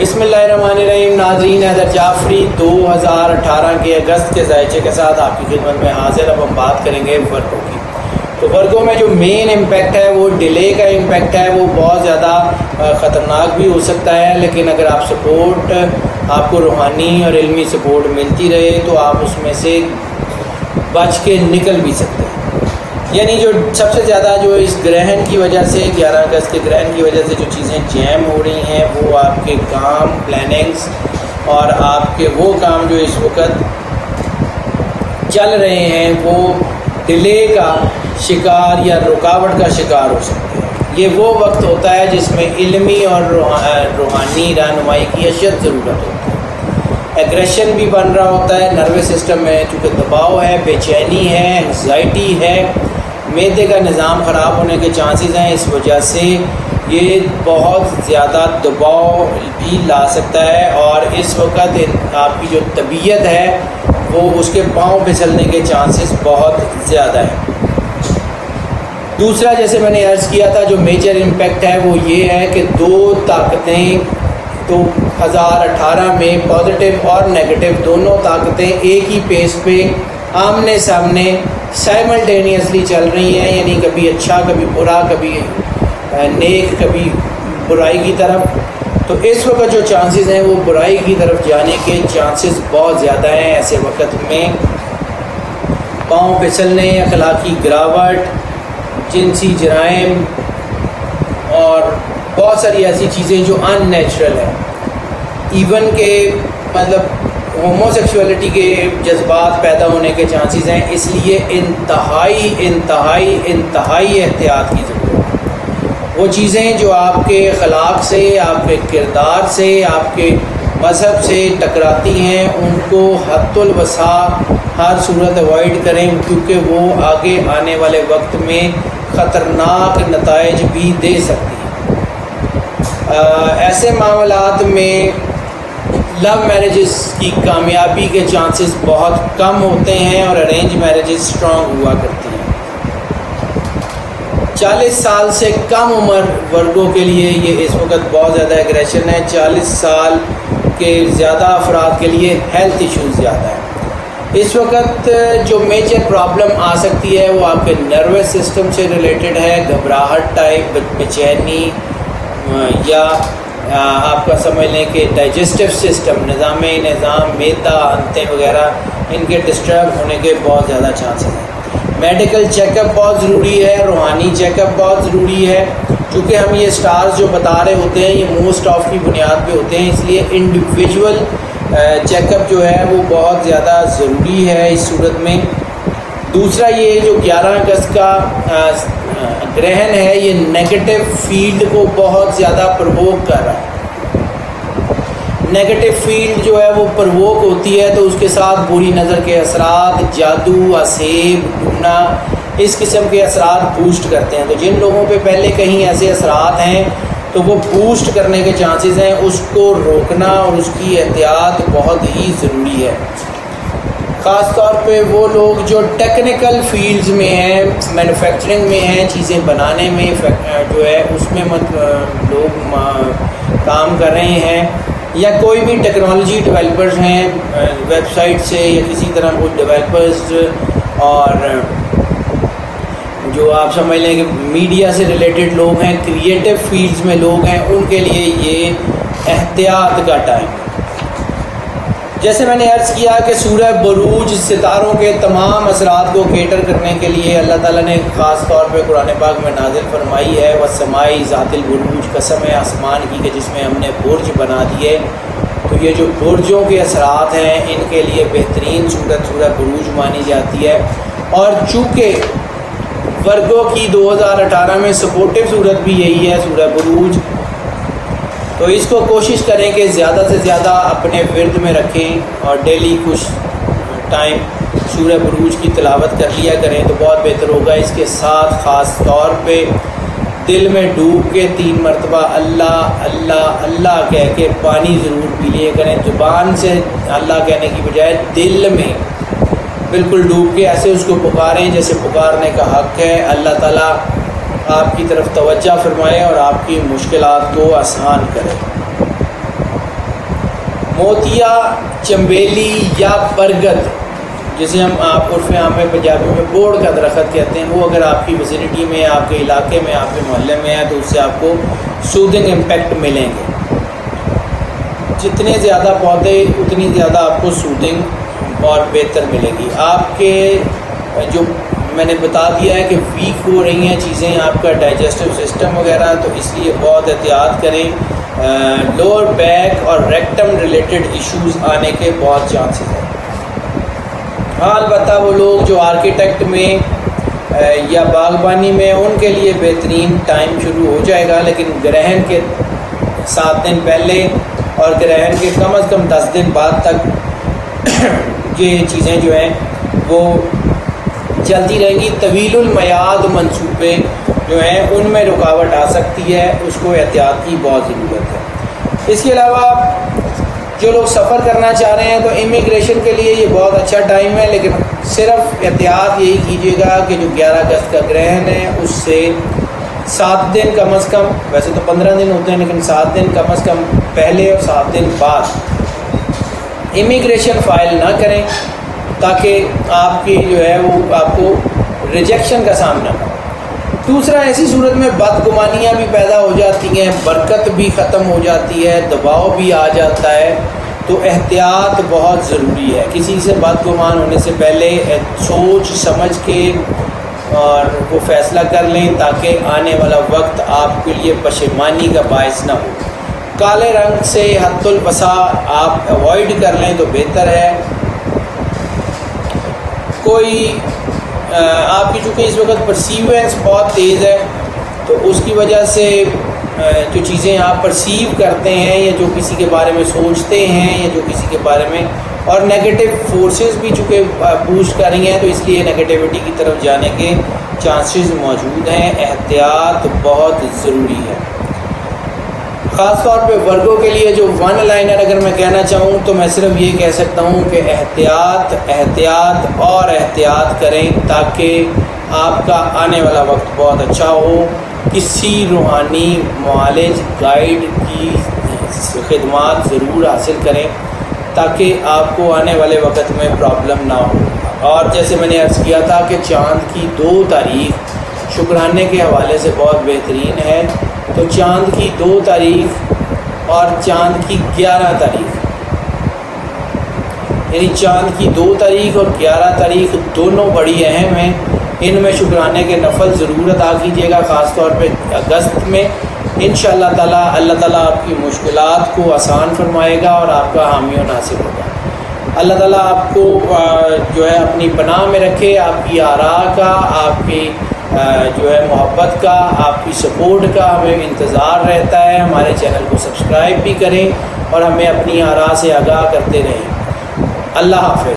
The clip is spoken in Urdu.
بسم اللہ الرحمن الرحیم. ناظرین، حیدر جعفری 2018 کے اگست کے ذائچے کے ساتھ آپ کی خدمت میں حاضر. اب ہم بات کریں گے ورگوں کی. تو ورگوں میں جو مین امپیکٹ ہے وہ ڈیلے کا امپیکٹ ہے. وہ بہت زیادہ خطرناک بھی ہو سکتا ہے، لیکن اگر آپ سپورٹ آپ کو روحانی اور علمی سپورٹ ملتی رہے تو آپ اس میں سے بچ کے نکل بھی سکتے ہیں. یعنی جو سب سے زیادہ جو اس گرہن کی وجہ سے 11 اگست کے گرہن کی وجہ سے جو چیزیں جیم ہو رہی ہیں وہ آپ کے کام پلاننگز اور آپ کے وہ کام جو اس وقت چل رہے ہیں وہ ڈیلے کا شکار یا رکاوٹ کا شکار ہو سکتے ہیں. یہ وہ وقت ہوتا ہے جس میں علمی اور روحانی رہنمائی کی اشد ضرورت ہوتی ہے. ایگریشن بھی بن رہا ہوتا ہے نروس سسٹم میں، چونکہ دباؤ ہے، بے چینی ہے، انگزائٹی ہے، معدے کا نظام خراب ہونے کے چانسز ہیں. اس وجہ سے یہ بہت زیادہ دباؤ بھی لا سکتا ہے، اور اس وقت آپ کی جو طبیعت ہے وہ اس کے پاؤں پھسلنے کے چانسز بہت زیادہ ہیں. دوسرا، جیسے میں نے عرض کیا تھا، جو میجر امپیکٹ ہے وہ یہ ہے کہ دو طاقتیں 2018 میں پازیٹیو اور نیگیٹو دونوں طاقتیں ایک ہی پیس پہ آمنے سامنے سائملٹینیسلی چل رہی ہیں. یعنی کبھی اچھا، کبھی برا، کبھی نیک، کبھی برائی کی طرف. تو اس وقت جو چانسز ہیں وہ برائی کی طرف جانے کے چانسز بہت زیادہ ہیں. ایسے وقت میں پاؤں پھسلنے، اخلاقی گراوٹ، جنسی جرائم اور بہت ساری ایسی چیزیں جو ان نیچرل ہیں. ایون کہ مطلب ہومو سیکشولیٹی کے جذبات پیدا ہونے کے چانسز ہیں. اس لیے انتہائی انتہائی انتہائی احتیاط کی ضرورت ہے. وہ چیزیں جو آپ کے اخلاق سے، آپ کے کردار سے، آپ کے مذہب سے ٹکراتی ہیں ان کو حد الوسع ہر صورت اوائڈ کریں، کیونکہ وہ آگے آنے والے وقت میں خطرناک نتائج بھی دے سکتی ہیں. ایسے معاملات میں لو میرجز کی کامیابی کے چانسز بہت کم ہوتے ہیں اور ارینج میرجز اسٹرانگ ہوا کرتی ہیں. 40 سال سے کم عمر ورگوں کے لیے یہ اس وقت بہت زیادہ ایگریشن ہے. 40 سال کے زیادہ افراد کے لیے ہیلتھ ایشوز زیادہ ہیں. اس وقت جو میجر پرابلم آ سکتی ہے وہ آپ کے نروس سسٹم سے ریلیٹڈ ہے. گھبراہٹ ٹائپ، بے چینی، یا آپ کا سمجھ لیں کہ ڈائجسٹو سسٹم، نظام معدہ، انتیں وغیرہ، ان کے ڈسٹرب ہونے کے بہت زیادہ چانسز ہیں. میڈیکل چیک اپ بہت ضروری ہے، روحانی چیک اپ بہت ضروری ہے. چونکہ ہم یہ سٹارز جو بتا رہے ہوتے ہیں یہ موسٹ آف کی بنیاد پہ ہوتے ہیں، اس لیے انڈیویجول چیک اپ جو ہے وہ بہت زیادہ ضروری ہے اس صورت میں. دوسرا، یہ جو 11 اگست کا گرہن ہے یہ نیگیٹو فیلڈ کو بہت زیادہ پرووک کر رہا ہے. نیگیٹو فیلڈ جو ہے وہ پرووک ہوتی ہے تو اس کے ساتھ بری نظر کے اثرات، جادو، اسیب، ٹونا، اس قسم کے اثرات بوسٹ کرتے ہیں. تو جن لوگوں پہ پہلے کہیں ایسے اثرات ہیں تو وہ بوسٹ کرنے کے چانسز ہیں. اس کو روکنا اور اس کی احتیاط بہت ہی ضروری ہے. خاص طور پہ وہ لوگ جو ٹیکنیکل فیلڈز میں ہیں، مینوفیکچرنگ میں ہیں، چیزیں بنانے میں جو ہے اس میں لوگ کام کر رہے ہیں، یا کوئی بھی ٹیکنالوجی ڈیولپرز ہیں، ویب سائٹ سے یا کسی طرح کوئی ڈیولپرز، اور جو آپ سمجھ لیں کہ میڈیا سے ریلیٹڈ لوگ ہیں، کریٹو فیلڈز میں لوگ ہیں، ان کے لیے یہ احتیاط کا ٹائم ہے. جیسے میں نے عرض کیا کہ سورہ بروج ستاروں کے تمام اثرات کو کیٹر کرنے کے لیے اللہ تعالیٰ نے خاص طور پہ قرآن پاک میں نازل فرمائی ہے. وَالسَّمَاءِ ذَاتِ الْبُرُوجِ، قسم ہے آسمان کی کہ جس میں ہم نے برج بنا دیے. تو یہ جو برجوں کے اثرات ہیں ان کے لیے بہترین صورت سورہ بروج مانی جاتی ہے. اور چونکہ ورگوں کی 2018 میں سپورٹیو صورت بھی یہی ہے سورہ بروج، تو اس کو کوشش کریں کہ زیادہ سے زیادہ اپنے ورد میں رکھیں اور ڈیلی کچھ ٹائم سورہ بروج کی تلاوت کر لیا کریں تو بہت بہتر ہوگا. اس کے ساتھ خاص طور پہ دل میں ڈوب کے 3 مرتبہ اللہ اللہ اللہ کہہ کے پانی ضرور پی لیا کریں. زبان سے اللہ کہنے کی بجائے دل میں بالکل ڈوب کے ایسے اس کو پکاریں جیسے پکارنے کا حق ہے. اللہ تعالیٰ آپ کی طرف توجہ فرمائے اور آپ کی مشکلات کو آسان کرے. موتیا، چمبیلی یا برگد، جسے ہم عرف عام میں پنجابی میں بوڑ کا درخت کہتے ہیں، وہ اگر آپ کی ویسینٹی میں، آپ کے علاقے میں، آپ کے محلے میں ہے تو اس سے آپ کو سودنگ امپیکٹ ملیں گے۔ جتنے زیادہ پودے اتنی زیادہ آپ کو سودنگ اور بہتر ملے گی۔ آپ کے جو میں نے بتا دیا ہے کہ ویک ہو رہی ہیں چیزیں، آپ کا ڈائجسٹو سسٹم وغیرہ، تو اس لیے بہت احتیاط کریں۔ لوور بیک اور ریکٹم ریلیٹڈ ایشوز آنے کے بہت چانسز ہیں۔ ہاں البتہ وہ لوگ جو آرکیٹیکٹ میں یا باغبانی میں، ان کے لیے بہترین ٹائم شروع ہو جائے گا، لیکن گرہن کے 7 دن پہلے اور گرہن کے کم از کم 10 دن بعد تک یہ چیزیں جو ہیں وہ چلتی رہیں گی۔ طویل المیعاد منصوبے جو ہیں ان میں رکاوٹ آ سکتی ہے، اس کو احتیاط کی بہت ضرورت ہے۔ اس کے علاوہ جو لوگ سفر کرنا چاہ رہے ہیں تو امیگریشن کے لیے یہ بہت اچھا ٹائم ہے، لیکن صرف احتیاط یہی کیجیے گا کہ جو 11 اگست کا گرہن ہے اس سے 7 دن کم از کم، ویسے تو 15 دن ہوتے ہیں لیکن 7 دن کم از کم پہلے اور 7 دن بعد امیگریشن فائل نہ کریں، تاکہ آپ کی جو ہے وہ آپ کو ریجیکشن کا سامنا ہو۔ دوسرا، ایسی صورت میں بدگمانیاں بھی پیدا ہو جاتی ہیں، برکت بھی ختم ہو جاتی ہے، دباؤ بھی آ جاتا ہے، تو احتیاط بہت ضروری ہے۔ کسی سے بدگمان ہونے سے پہلے سوچ سمجھ کے اور وہ فیصلہ کر لیں، تاکہ آنے والا وقت آپ کے لیے پشیمانی کا باعث نہ ہو۔ کالے رنگ سے حد الوسع آپ اوائڈ کر لیں تو بہتر ہے۔ کوئی آپ کی چونکہ اس وقت پرسیوینس بہت تیز ہے، تو اس کی وجہ سے جو چیزیں آپ پرسیو کرتے ہیں یا جو کسی کے بارے میں سوچتے ہیں یا جو کسی کے بارے میں، اور نیگیٹو فورسز بھی چونکہ بوسٹ کر رہی ہیں، تو اس لیے نیگیٹیوٹی کی طرف جانے کے چانسز موجود ہیں۔ احتیاط بہت ضروری ہے، خاص طور پہ ورگوں کے لیے۔ جو ون لائنر اگر میں کہنا چاہوں تو میں صرف یہ کہہ سکتا ہوں کہ احتیاط احتیاط اور احتیاط کریں، تاکہ آپ کا آنے والا وقت بہت اچھا ہو۔ کسی روحانی معالج گائیڈ کی خدمات ضرور حاصل کریں، تاکہ آپ کو آنے والے وقت میں پرابلم نہ ہو۔ اور جیسے میں نے عرض کیا تھا کہ چاند کی 2 تاریخ شکرانے کے حوالے سے بہت بہترین ہے، تو چاند کی 2 تاریخ اور چاند کی 11 تاریخ، یعنی چاند کی 2 تاریخ اور 11 تاریخ دونوں بڑی اہم ہیں۔ ان میں شکرانے کے نفل ضرور ادا کیجیے گا، خاص طور پہ اگست میں۔ انشاءاللہ تعالیٰ اللہ تعالیٰ آپ کی مشکلات کو آسان فرمائے گا اور آپ کا حامی و ناصر ہوگا۔ اللہ تعالیٰ آپ کو جو ہے اپنی پناہ میں رکھے، آپ کی آراء کا، آپ کی جو ہے محبت کا، آپ کی سپورٹ کا ہمیں انتظار رہتا ہے۔ ہمارے چینل کو سبسکرائب بھی کریں اور ہمیں اپنی آراء سے آگاہ کرتے رہیں۔ اللہ حافظ۔